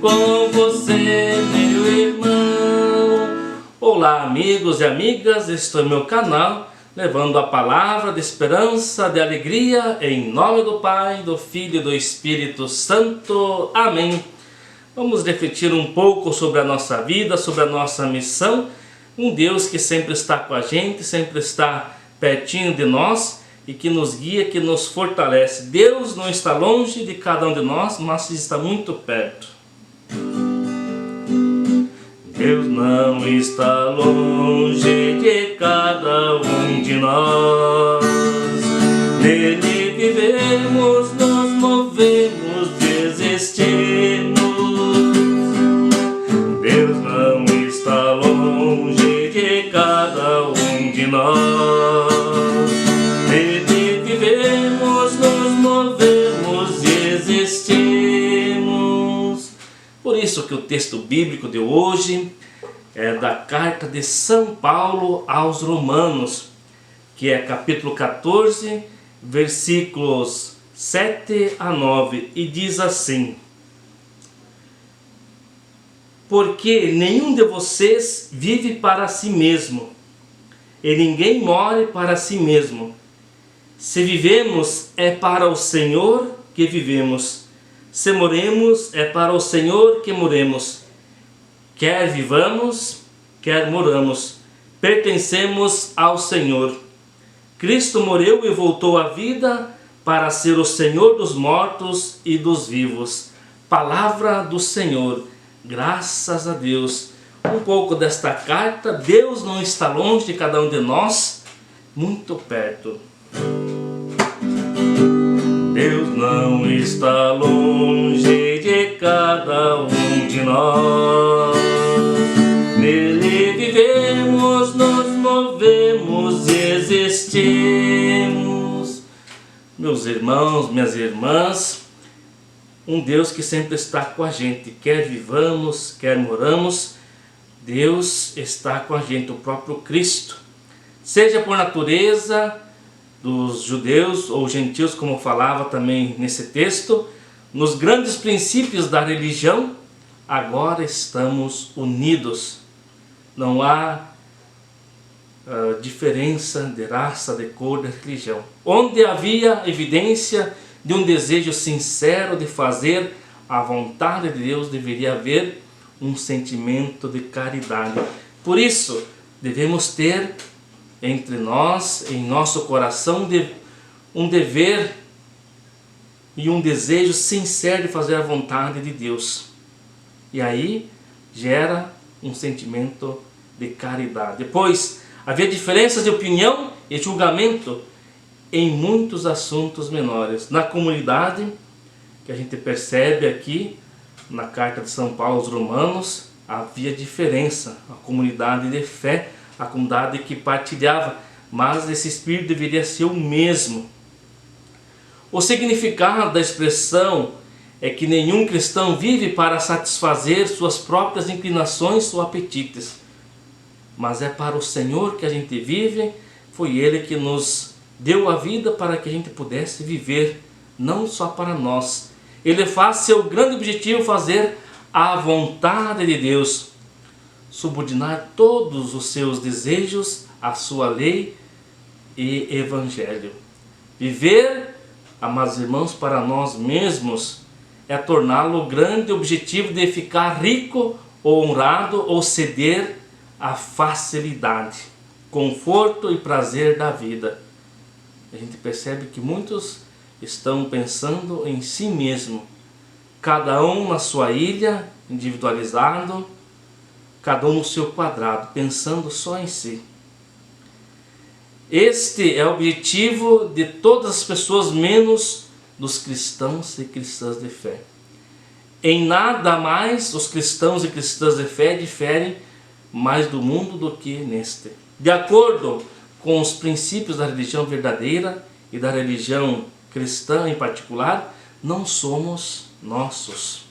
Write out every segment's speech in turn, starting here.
com você, meu irmão. Olá, amigos e amigas, estou no meu canal levando a palavra de esperança, de alegria, em nome do Pai, do Filho e do Espírito Santo. Amém. Vamos refletir um pouco sobre a nossa vida, sobre a nossa missão. Um Deus que sempre está com a gente, sempre está pertinho de nós e que nos guia, que nos fortalece. Deus não está longe de cada um de nós, mas está muito perto. Deus não está longe de cada um de nós. Nele vivemos, nos movemos, existimos. Deus não está longe de cada um de nós. Nele vivemos, nos movemos e existimos. Por isso que o texto bíblico de hoje é da carta de São Paulo aos Romanos, que é capítulo 14, versículos 7 a 9, e diz assim: porque nenhum de vocês vive para si mesmo, e ninguém morre para si mesmo. Se vivemos, é para o Senhor que vivemos. Se morremos, é para o Senhor que morremos. Quer vivamos, quer moramos, pertencemos ao Senhor. Cristo morreu e voltou à vida para ser o Senhor dos mortos e dos vivos. Palavra do Senhor. Graças a Deus. Um pouco desta carta. Deus não está longe de cada um de nós, muito perto. Deus não está longe de cada um de nós. Nele vivemos, nos movemos e existimos. Meus irmãos, minhas irmãs, um Deus que sempre está com a gente, quer vivamos, quer moramos, Deus está com a gente, o próprio Cristo. Seja por natureza dos judeus ou gentios, como falava também nesse texto, nos grandes princípios da religião, agora estamos unidos. Não há diferença de raça, de cor, de religião. Onde havia evidência de um desejo sincero de fazer a vontade de Deus, deveria haver um sentimento de caridade. Por isso, devemos ter entre nós, em nosso coração, um dever e um desejo sincero de fazer a vontade de Deus. E aí gera um sentimento de caridade. Depois, havia diferenças de opinião e julgamento em muitos assuntos menores. Na comunidade, que a gente percebe aqui na carta de São Paulo aos Romanos, havia diferença. A comunidade de fé, a comunidade que partilhava, mas esse espírito deveria ser o mesmo. O significado da expressão é que nenhum cristão vive para satisfazer suas próprias inclinações ou apetites, mas é para o Senhor que a gente vive. Foi Ele que nos deu a vida para que a gente pudesse viver, não só para nós. Ele faz seu grande objetivo fazer a vontade de Deus, subordinar todos os seus desejos à sua lei e evangelho. Viver, amados irmãos, para nós mesmos é torná-lo o grande objetivo de ficar rico ou honrado ou ceder à facilidade, conforto e prazer da vida. A gente percebe que muitos estão pensando em si mesmo, cada um na sua ilha, individualizado, cada um no seu quadrado, pensando só em si. Este é o objetivo de todas as pessoas, menos dos cristãos e cristãs de fé. Em nada mais os cristãos e cristãs de fé diferem mais do mundo do que neste. De acordo com os princípios da religião verdadeira e da religião cristã em particular, não somos nossos.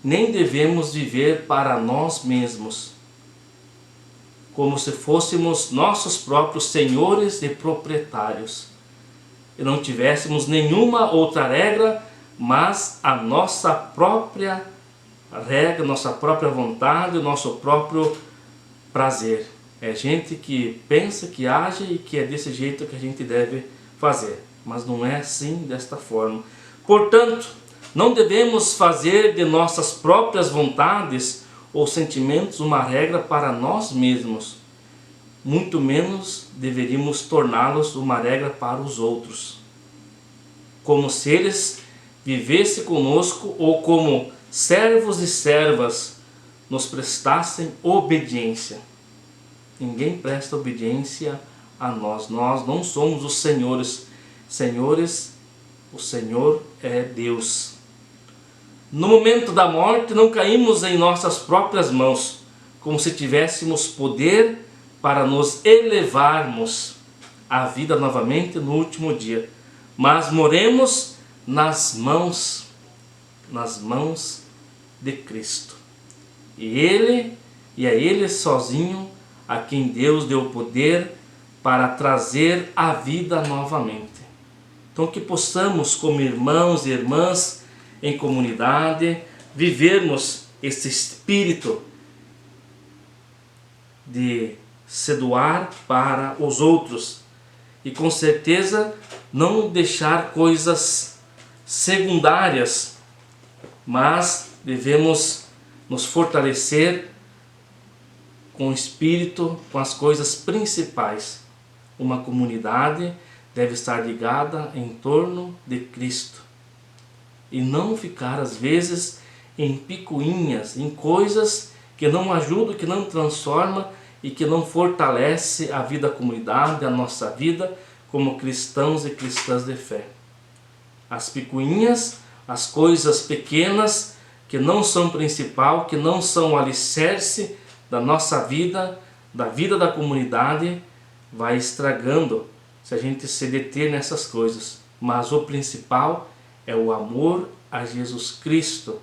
Nem devemos viver para nós mesmos, como se fôssemos nossos próprios senhores e proprietários, e não tivéssemos nenhuma outra regra, mas a nossa própria regra, nossa própria vontade, o nosso próprio prazer. É gente que pensa, que age e que é desse jeito que a gente deve fazer. Mas não é assim, desta forma. Portanto, não devemos fazer de nossas próprias vontades ou sentimentos uma regra para nós mesmos. Muito menos deveríamos torná-los uma regra para os outros. Como se eles vivessem conosco ou como servos e servas nos prestassem obediência. Ninguém presta obediência a nós. Nós não somos os senhores. Senhores, o Senhor é Deus. No momento da morte, não caímos em nossas próprias mãos, como se tivéssemos poder para nos elevarmos à vida novamente no último dia. Mas moremos nas mãos de Cristo. E é Ele sozinho a quem Deus deu o poder para trazer a vida novamente. Então que possamos, como irmãos e irmãs em comunidade, vivermos esse espírito de se doar para os outros. E com certeza não deixar coisas secundárias, mas devemos nos fortalecer com o espírito, com as coisas principais. Uma comunidade deve estar ligada em torno de Cristo e não ficar às vezes em picuinhas, em coisas que não ajudam, que não transformam e que não fortalece a vida da comunidade, a nossa vida como cristãos e cristãs de fé. As picuinhas, as coisas pequenas que não são principal, que não são o alicerce da nossa vida, da vida da comunidade, vai estragando se a gente se deter nessas coisas. Mas o principal é o amor a Jesus Cristo.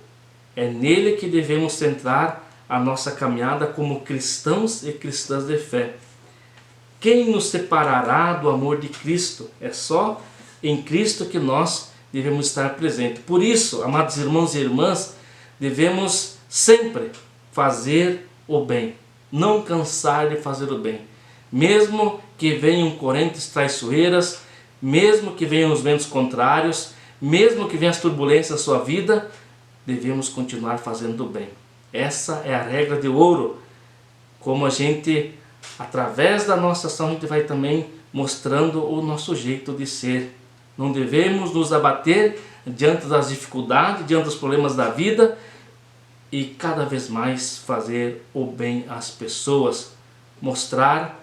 É nele que devemos centrar a nossa caminhada como cristãos e cristãs de fé. Quem nos separará do amor de Cristo? É só em Cristo que nós devemos estar presentes. Por isso, amados irmãos e irmãs, devemos sempre fazer o bem. Não cansar de fazer o bem. Mesmo que venham correntes traiçoeiras, mesmo que venham os ventos contrários, mesmo que venham as turbulências da sua vida, devemos continuar fazendo o bem. Essa é a regra de ouro. Como a gente, através da nossa ação, a gente vai também mostrando o nosso jeito de ser. Não devemos nos abater diante das dificuldades, diante dos problemas da vida e cada vez mais fazer o bem às pessoas. Mostrar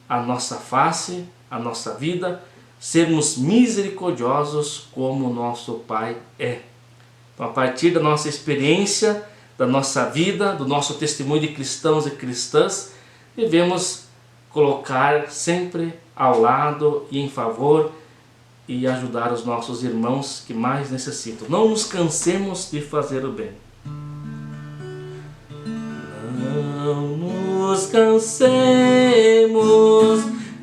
a nossa face, a nossa vida, sermos misericordiosos como o nosso Pai é. Então, a partir da nossa experiência, da nossa vida, do nosso testemunho de cristãos e cristãs, devemos colocar sempre ao lado e em favor e ajudar os nossos irmãos que mais necessitam. Não nos cansemos de fazer o bem. Não nos cansemos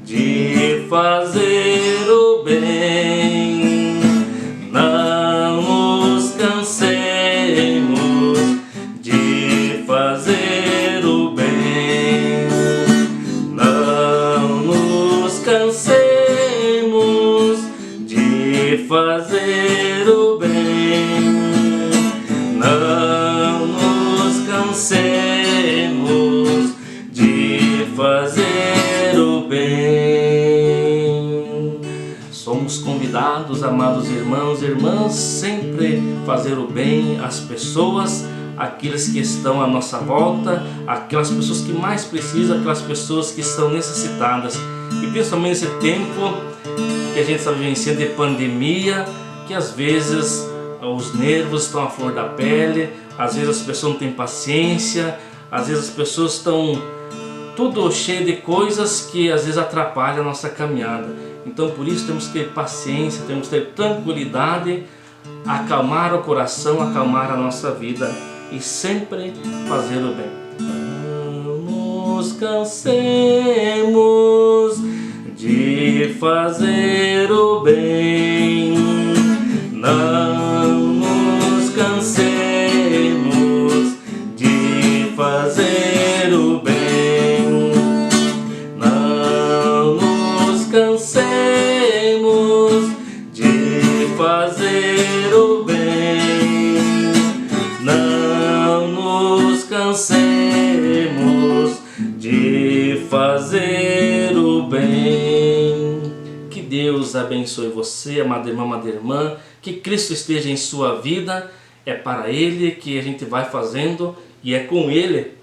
de fazer o bem. Não nos cansemos de fazer o bem. Não nos cansemos de fazer o bem. Não nos cansemos de fazer o bem. Somos convidados, amados irmãos e irmãs, sempre fazer o bem às pessoas, aqueles que estão à nossa volta, aquelas pessoas que mais precisam, aquelas pessoas que estão necessitadas. E principalmente nesse tempo que a gente está vivenciando de pandemia, que às vezes os nervos estão à flor da pele, às vezes as pessoas não têm paciência, às vezes as pessoas estão tudo cheio de coisas que às vezes atrapalham a nossa caminhada. Então por isso temos que ter paciência, temos que ter tranquilidade, acalmar o coração, acalmar a nossa vida e sempre fazer o bem. Não nos cansemos de fazer o bem. Não nos cansemos abençoe você, amada irmã, que Cristo esteja em sua vida. É para Ele que a gente vai fazendo e é com Ele,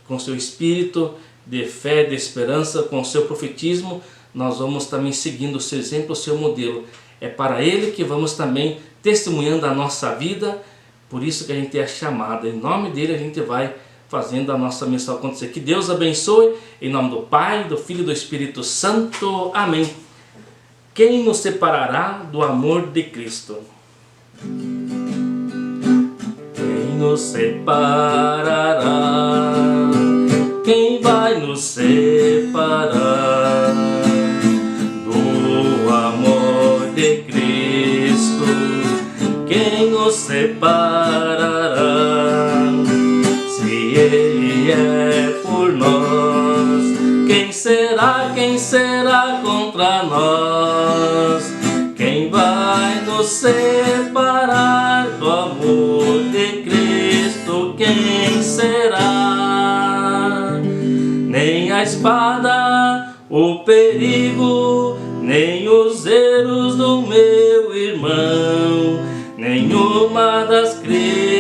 com seu espírito de fé, de esperança, com o seu profetismo, nós vamos também seguindo o seu exemplo, o seu modelo. É para Ele que vamos também testemunhando a nossa vida, por isso que a gente é chamado. Em nome dele a gente vai fazendo a nossa missão acontecer. Que Deus abençoe, em nome do Pai, do Filho e do Espírito Santo. Amém. Quem nos separará do amor de Cristo? Quem nos separará? Quem vai nos separar do amor de Cristo? Quem nos separará? Se Ele é por nós, quem será contra nós? Quem vai nos separar do amor de Cristo? Quem será? Nem a espada, o perigo, nem os erros do meio